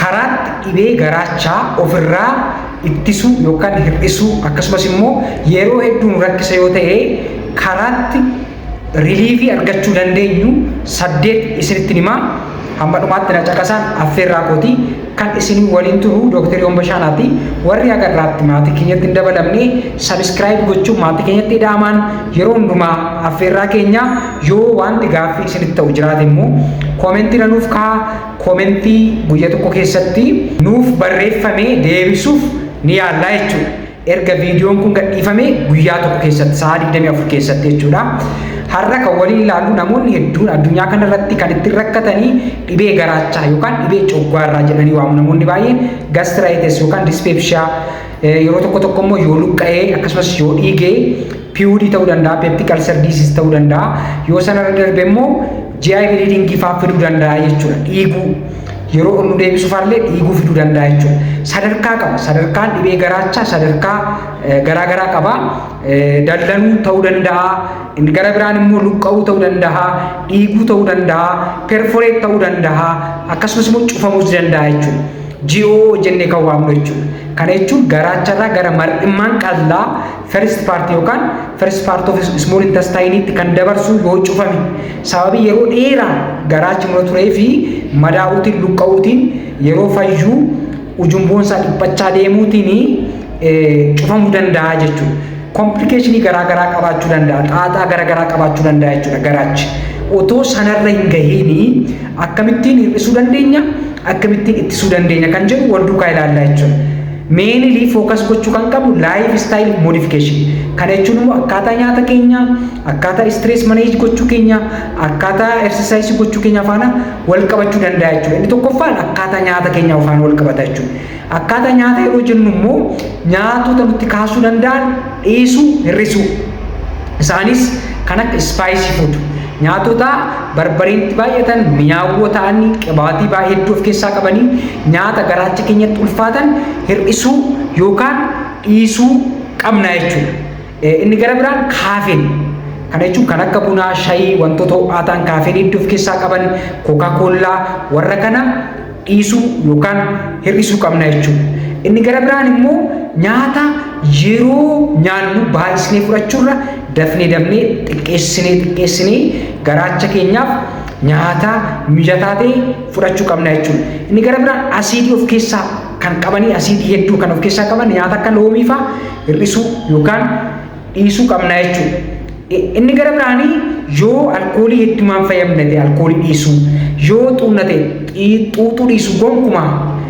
karaatti dhibee garaachaa ofirraa ittisuu yookaan hir'isuu akkasumas immoo yeroo hedduu rakkisa yoo ta'e karaatti reliefii argachuu dandeenyu 8 isinitti himaa hamma dhumaatti na caqasaan affeerraa kooti kan isin waliin turu Dr. Yoon Bashaanaati warri agarraatti maatii keenyatti hin dabalamne subscribe gochuu maatii keenyatti dhaamaan yeroo hundumaa affeerraa keenya yoo wanti gaaffii isinitti ta'u jiraate immoo koomentii nuuf kaa koomentii guyyaa tokko keessatti nuuf barreeffamee deebisuuf ni yaalla jechuudha. Erga viidiyoon kun gadhiifame guyyaa tokko keessatti sa'a 24 keessatti jechuudha. Har'a kan waliin ilaallu namoonni hedduun addunyaa kana irratti kan ittiin rakkatanii dhibee garaachaa yookaan dhibee coggaarraa jedhanii waamu namoonni baay'een gastritis yookaan dyspepsia yeroo tokko immoo yoo luqqa'ee akkasumas yoo dhiigee PUD ta'uu danda'a peptic ulcer disease ta'uu danda'a yoo sanarra darbe immoo GI bleeding fa'aa fiduu danda'a jechuudha. Dhiiguu yeroo onnuu deebisuufaallee dhiiguu fiduu danda'a jechuudha. Sadarkaa qaba. Sadarkaan dhibee garaachaa sadarkaa garaagaraa qaba. Dallanuu ta'uu danda'a. Gara biraan immoo luqqa'uu ta'uu danda'a. Dhiiguu ta'uu danda'a. Perforate ta'uu danda'a. Akkasumas immoo cufamuus danda'a jechuudha. GO jennee kan waamnu jechuudha. Kana jechuun garaacharraa gara mar'immaan qal'aa first part yookaan first part of small intestine itti kan dabarsu yoo cufame sababii yeroo dheeraa garaachi mura turee fi madaa'uutiin luqqa'uutiin yeroo fayyuu ujumboon isaa dhiphachaa deemuutiin cufamuu danda'a jechuudha. Complication garaagaraa qabaachuu danda'a, xaaxaa garaagaraa qabaachuu danda'a jechuudha garaachi. Otoo sanarra hin gahiin akkamittiin hir'isuu dandeenya, akkamittiin ittisuu dandeenya kan jedhu wal duukaa ilaallaa jechuudha. Mainly focus gochuu kan qabu lifestyle modification. Kana jechuun immoo akkaataa nyaata keenya, akkaataa stress manage gochuu keenya, akkaataa exercise gochuu keenya faana wal qabachuu danda'a jechuudha. Inni tokkoffaan akkaataa nyaata keenya faana wal qabata jechuudha. Akkaataa nyaata yeroo jennu immoo nyaatota nutti kaasuu danda'an dhiisuu, hir'isuu. Isaanis kan akka spicy food. Nyaatota barbariitti baay'atan mi'aawoo ta'anii qibaatii baay'ee hedduu of keessaa qabanii nyaata garaacha keenyatti ulfaatan hir'isuu yookaan dhiisuu qabna jechuudha. Inni gara biraan kaafeen. Kana jechuun kan akka bunaa, shayii, wantoota ho'aa ta'an kaafeen hedduu of keessaa qaban, kookaa-koollaa warra kana dhiisuu yookaan hir'isuu qabna jechuudha. Inni gara biraan immoo nyaata yeroo nyaannu baay'isnee fudhachuurra dafnee xiqqeessinee garaacha keenyaaf nyaata mijataa ta'e fudhachuu qabna jechuudha. Inni gara biraan asiidii of keessaa kan qabanii asiidii hedduu kan of keessaa qaban nyaata akka loomii fa'aa hir'isuu yookaan dhiisuu qabna jechuudha. Inni gara biraanii yoo alkoolii heddumaan fayyadamne ta'e alkoolii dhiisuu, yoo xuuxna ta'e xuuxuu dhiisuu gonkumaa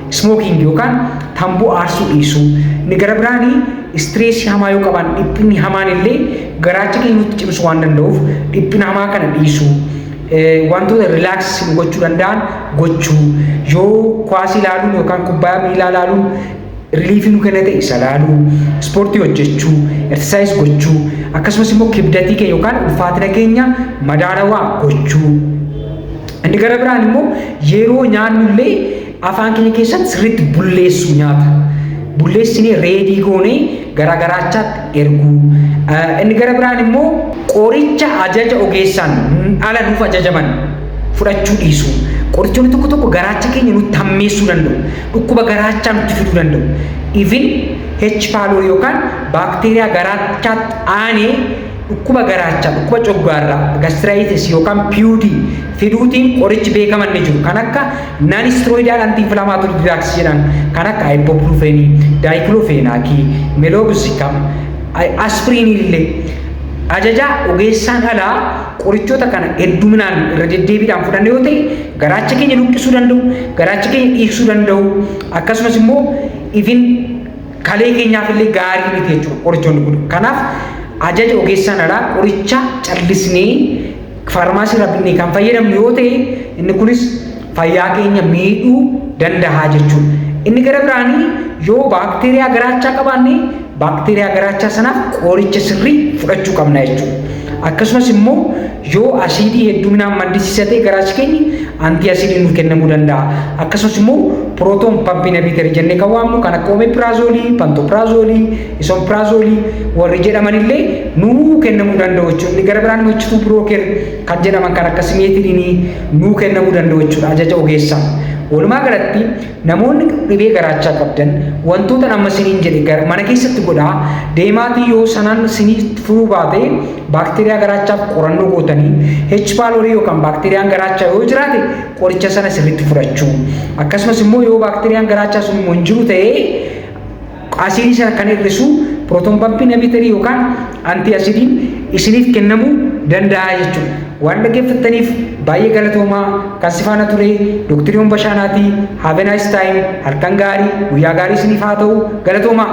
smoking yookaan tamboo aarsuu dhiisuu. Inni gara biraanii stress hamaa yoo qaban dhiphinni hamaan illee garaacha keenya nutti cimsuu waan danda'uuf dhiphina hamaa kana dhiisuu. Wantoota relax gochuu danda'an gochuu. Yoo kubbaa ilaaluun yookaan kubbaa miilaa ilaaluun relief nu kenna ta'e isa ilaaluu, ispoortii hojjechuu, exercise gochuu, akkasumas immoo kibdatii keenya yookaan ulfaatina keenya madaalawaa gochuu. Inni gara biraan immoo yeroo nyaannu illee afaan keenya keessatti sirriitti bulleessuu nyaata. Bulleessinee reedii goonee gara garaachaatti erguu. Inni gara biraan immoo qoricha ajaja ogeessaan ala nuuf ajajaman fudhachuu dhiisuu. Qorichoonni tokko garaacha keenya nutti hammeessuu danda'u. Dhukkuba garaachaa nutti fiduu danda'u. Even H. pylori yookaan baakteeriyaa garaachaatti aanee dhukkuba garaachaa, dhukkuba coggaarraa, gastritis yookaan PUD fiduutiin qorichi beekaman ni jiru. Kan akka non-steroidal anti-inflammatory drugs jedhan kan akka ibuprofen, diclofenac, meloxicam, aspirin illee ajaja ogeessaan alaa qorichoota kana hedduminaan irra deddeebiidhaan fudhanne yoo ta'e garaacha keenya luqqisuu danda'u, garaacha keenya dhiibsuu danda'u, akkasumas immoo even kalee keenyaaf illee gaarii miti jechuudha qorichoonni kun. Kanaaf ajaja ogeessaan alaa qoricha callisnee faarmaasii irraa binnee kan fayyadamnu yoo ta'e inni kunis fayyaa keenya miidhuu danda'a jechuudha. Inni gara biraanii yoo baakteeriyaa garaachaa qabaanne baakteeriyaa garaachaa sanaaf qoricha sirrii fudhachuu qabna jechuudha. Akkasumas immoo yoo asiidii hedduminaan maddisiisa ta'e garaachi keenya anti asiidii nuuf kennamuu danda'a. Akkasumas immoo proton pump inhibitor jennee kan waamnu kan akka omeprazolii, pantoprazolii, isomeprazolii warri jedhaman illee nuu kennamuu danda'u jechuudha. Inni gara biraan H2 blocker kan jedhaman kan akka simeetirinii nuu kennamuu danda'u jechuudha ajaja ogeessaa. walumaa galatti namoonni dhibee garaachaa qabdan wantoota nama siniin jedhe mana keessatti godhaa deemaatii yoo sanaan sinii furuu baate baakteeriyaa garaachaaf qorannoo gootanii H pylori yookaan baakteeriyaan garaachaa yoo jiraate qoricha sana sirriitti fudhachuu akkasumas immoo yoo baakteeriyaan garaachaa sun immoo hin jiru ta'ee asiidii sana kan hir'isu proton pump inhibitor yookaan anti asidiin isiniif kennamuu danda'a jechuudha. Waan dhaggeeffattaniif baay'ee galatoomaa kan sifaana ture Dr. Bashaanaati. Have a nice time. Halkan gaarii guyyaa gaarii isiniif haa ta'u galatoomaa.